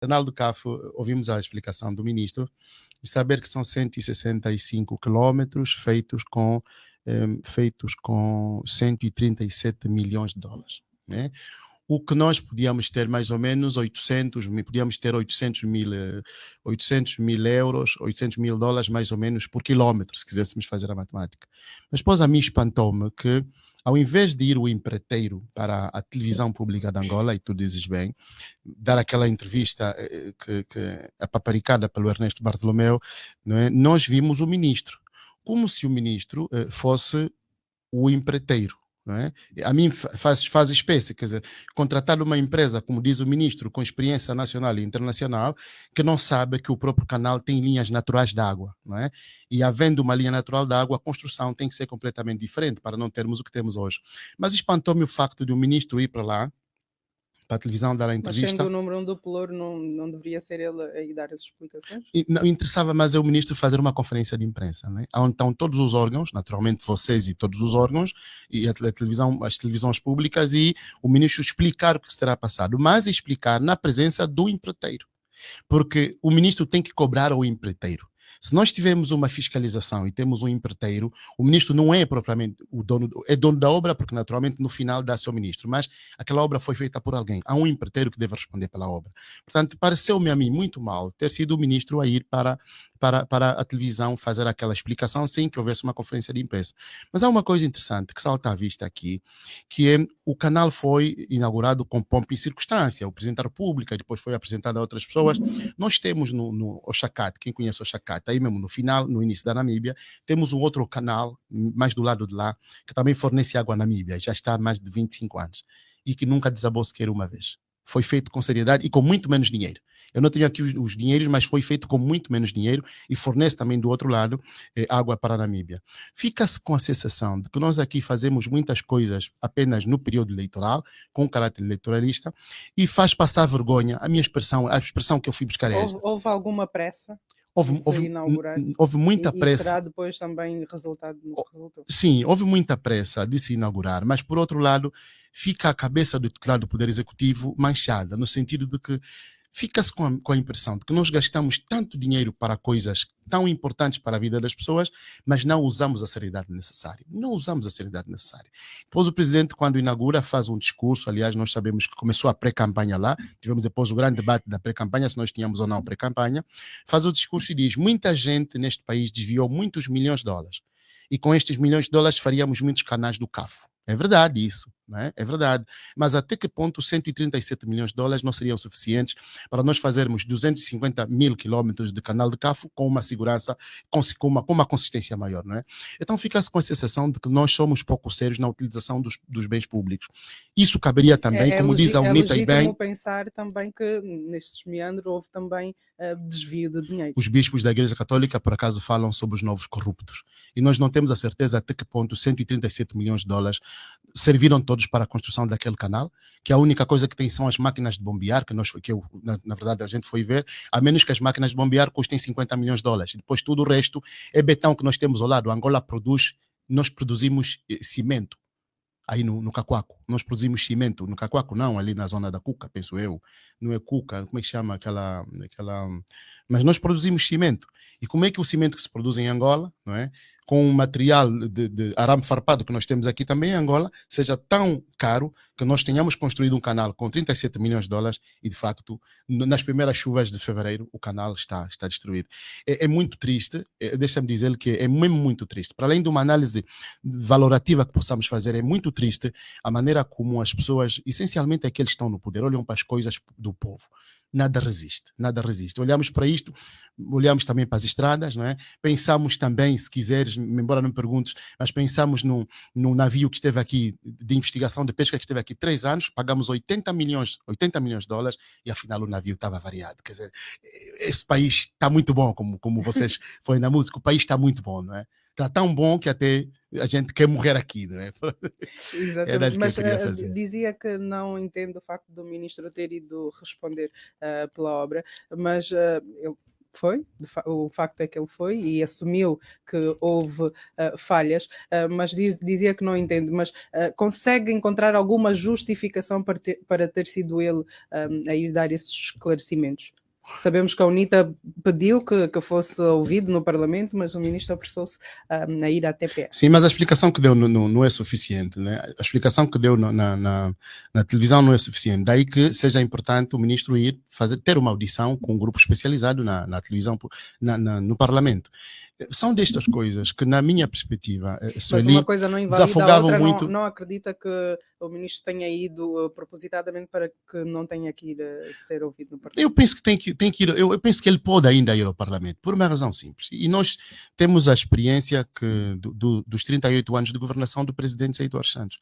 Canal do Cafo, ouvimos a explicação do ministro, de saber que são 165 quilômetros feitos com 137 milhões de dólares, né? O que nós podíamos ter mais ou menos 800 mil, podíamos ter 800 mil euros, 800 mil dólares mais ou menos por quilômetro, se quiséssemos fazer a matemática. Mas depois a mim espantou-me que, ao invés de ir o empreiteiro para a televisão pública de Angola, e tu dizes bem, dar aquela entrevista que é paparicada pelo Ernesto Bartolomeu, não é? Nós vimos o ministro, como se o ministro fosse o empreiteiro. Não é? A mim faz espécie, quer dizer, contratar uma empresa, como diz o ministro, com experiência nacional e internacional, que não sabe que o próprio canal tem linhas naturais de água, não é? E havendo uma linha natural de água, a construção tem que ser completamente diferente para não termos o que temos hoje. Mas espantou-me o facto de o ministro ir para lá, para a televisão, dar a Mas entrevista. sendo o número 1 do Pelouro, não deveria ser ele a ir dar as explicações? E não interessava mais é o ministro fazer uma conferência de imprensa, né? Onde estão todos os órgãos, naturalmente vocês e todos os órgãos, e a televisão, as televisões públicas, e o ministro explicar o que será passado, mas explicar na presença do empreiteiro. Porque o ministro tem que cobrar ao empreiteiro. Se nós tivermos uma fiscalização e temos um empreiteiro, o ministro não é propriamente o dono, é dono da obra, porque naturalmente no final dá-se ao ministro, mas aquela obra foi feita por alguém. Há um empreiteiro que deve responder pela obra. Portanto, pareceu-me a mim muito mal ter sido o ministro a ir para a televisão fazer aquela explicação sem que houvesse uma conferência de imprensa. Mas há uma coisa interessante que salta à vista aqui, que é o canal foi inaugurado com pompa e circunstância. O Presidente da República depois foi apresentado a outras pessoas. Nós temos no Oxacate, quem conhece o Oxacate, aí mesmo no final, no início da Namíbia, temos um outro canal, mais do lado de lá, que também fornece água à Namíbia, já está há mais de 25 anos, e que nunca desabou sequer uma vez. Foi feito com seriedade e com muito menos dinheiro. Eu não tenho aqui os dinheiros, mas foi feito com muito menos dinheiro e fornece também do outro lado água para a Namíbia. Fica-se com a sensação de que nós aqui fazemos muitas coisas apenas no período eleitoral, com caráter eleitoralista, e faz passar vergonha. A expressão que eu fui buscar é esta. Houve alguma pressa? Houve muita pressa. E terá depois também resultado no que resultou. Sim, houve muita pressa de se inaugurar, mas por outro lado, fica a cabeça do titular do Poder Executivo manchada, no sentido de que fica-se com a impressão de que nós gastamos tanto dinheiro para coisas tão importantes para a vida das pessoas, mas não usamos a seriedade necessária. Não usamos a seriedade necessária. Depois o presidente, quando inaugura, faz um discurso. Aliás, nós sabemos que começou a pré-campanha lá. Tivemos depois o grande debate da pré-campanha, se nós tínhamos ou não pré-campanha. Faz o discurso e diz: muita gente neste país desviou muitos milhões de dólares. E com estes milhões de dólares faríamos muitos canais do CAFO. É verdade isso, não é? É verdade. Mas até que ponto 137 milhões de dólares não seriam suficientes para nós fazermos 250 mil quilômetros de canal de CAFO com uma segurança, com uma consistência maior, não é? Então fica-se com a sensação de que nós somos pouco sérios na utilização dos bens públicos. Isso caberia também, como diz a UNITA e bem... É legítimo pensar também que nestes meandros houve também desvio de dinheiro. Os bispos da Igreja Católica, por acaso, falam sobre os novos corruptos. E nós não temos a certeza até que ponto 137 milhões de dólares serviram todos para a construção daquele canal, que a única coisa que tem são as máquinas de bombear, na verdade a gente foi ver, a menos que as máquinas de bombear custem 50 milhões de dólares. Depois tudo o resto é betão que nós temos ao lado. A Angola nós produzimos cimento. Aí no Cacoaco, nós produzimos cimento, no Cacoaco não, ali na zona da Cuca, penso eu, não é Cuca, como é que chama aquela... Mas nós produzimos cimento, e como é que o cimento que se produz em Angola, não é? Com o material de arame farpado que nós temos aqui também em Angola, seja tão caro que nós tenhamos construído um canal com 37 milhões de dólares e, de facto, nas primeiras chuvas de fevereiro, o canal está destruído. É muito triste, deixa-me dizer que é mesmo muito triste. Para além de uma análise valorativa que possamos fazer, é muito triste a maneira como as pessoas, essencialmente aqueles que estão no poder, olham para as coisas do povo. Nada resiste, nada resiste. Olhamos para isto, olhamos também para as estradas, não é? Pensamos também, se quiseres, embora não me perguntes, mas pensamos num navio que esteve aqui, de investigação de pesca, que esteve aqui 3 anos, pagamos 80 milhões de dólares e afinal o navio estava variado. Quer dizer, esse país está muito bom, como vocês foi na música, o país está muito bom, não é? Está tão bom que até a gente quer morrer aqui, não é? Exatamente, mas dizia que não entende o facto do ministro ter ido responder pela obra, mas foi, o facto é que ele foi e assumiu que houve falhas, mas dizia que não entende, mas consegue encontrar alguma justificação para ter sido ele a ir dar esses esclarecimentos? Sabemos que a UNITA pediu que fosse ouvido no Parlamento, mas o ministro apressou-se a ir à TPE. Sim, mas a explicação que deu não é suficiente, né? A explicação que deu na televisão não é suficiente. Daí que seja importante o ministro ir ter uma audição com um grupo especializado na televisão, no Parlamento. São destas coisas que, na minha perspectiva, mas uma coisa não invalida a outra, muito. Não acredita que o ministro tenha ido propositadamente para que não tenha que ir ser ouvido no Parlamento? Eu penso que tem que ir, eu penso que ele pode ainda ir ao Parlamento, por uma razão simples. E nós temos a experiência dos 38 anos de governação do presidente Eduardo Santos.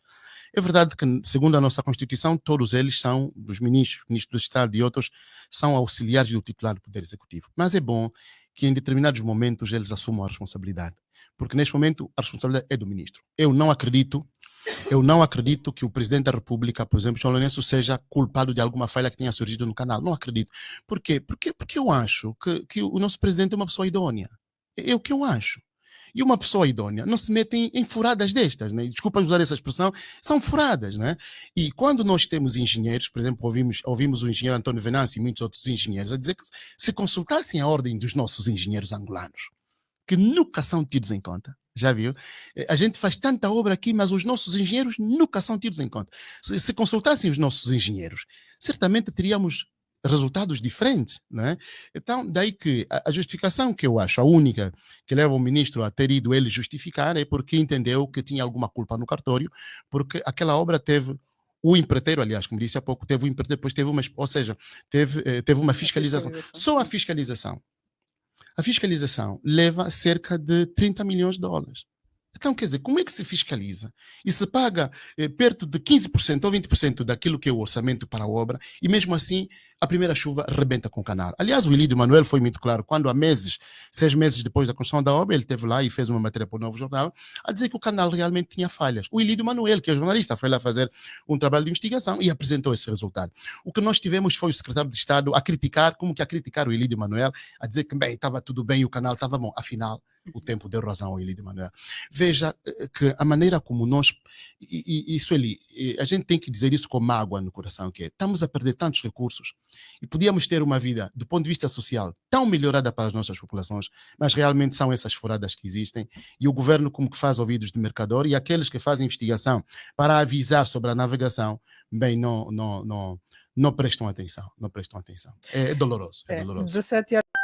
É verdade que, segundo a nossa Constituição, todos eles são, dos ministros do Estado e outros, são auxiliares do titular do Poder Executivo. Mas é bom que em determinados momentos eles assumam a responsabilidade. Porque neste momento a responsabilidade é do ministro. Eu não acredito que o presidente da República, por exemplo, João Lourenço, seja culpado de alguma falha que tenha surgido no canal. Não acredito. Por quê? Porque eu acho que o nosso presidente é uma pessoa idônea. É o que eu acho. E uma pessoa idônea não se mete em furadas destas, né? Desculpa usar essa expressão, são furadas, né? E quando nós temos engenheiros, por exemplo, ouvimos o engenheiro António Venâncio e muitos outros engenheiros a dizer que se consultassem a ordem dos nossos engenheiros angolanos, que nunca são tidos em conta, já viu? A gente faz tanta obra aqui, mas os nossos engenheiros nunca são tidos em conta. Se consultassem os nossos engenheiros, certamente teríamos resultados diferentes, né? Então, daí que a justificação que eu acho, a única que leva o ministro a ter ido ele justificar, é porque entendeu que tinha alguma culpa no cartório, porque aquela obra teve o empreiteiro, aliás, como disse há pouco, teve o empreiteiro, depois teve teve uma fiscalização. Só a fiscalização. A fiscalização leva cerca de 30 milhões de dólares. Então, quer dizer, como é que se fiscaliza? E se paga perto de 15% ou 20% daquilo que é o orçamento para a obra, e mesmo assim a primeira chuva rebenta com o canal. Aliás, o Ilídio Manuel foi muito claro, quando há 6 meses depois da construção da obra, ele esteve lá e fez uma matéria para o Novo Jornal, a dizer que o canal realmente tinha falhas. O Ilídio Manuel, que é jornalista, foi lá fazer um trabalho de investigação e apresentou esse resultado. O que nós tivemos foi o secretário de Estado a criticar o Ilídio Manuel, a dizer que, bem, estava tudo bem, o canal estava bom. Afinal, o tempo deu razão ao Ilídio Manuel. Veja que a maneira como nós, isso ali, a gente tem que dizer isso com mágoa no coração, que é, estamos a perder tantos recursos e podíamos ter uma vida, do ponto de vista social, tão melhorada para as nossas populações, mas realmente são essas furadas que existem, e o governo como que faz ouvidos de mercador, e aqueles que fazem investigação para avisar sobre a navegação, bem, não prestam atenção, não prestam atenção. É doloroso, é doloroso. 17 horas.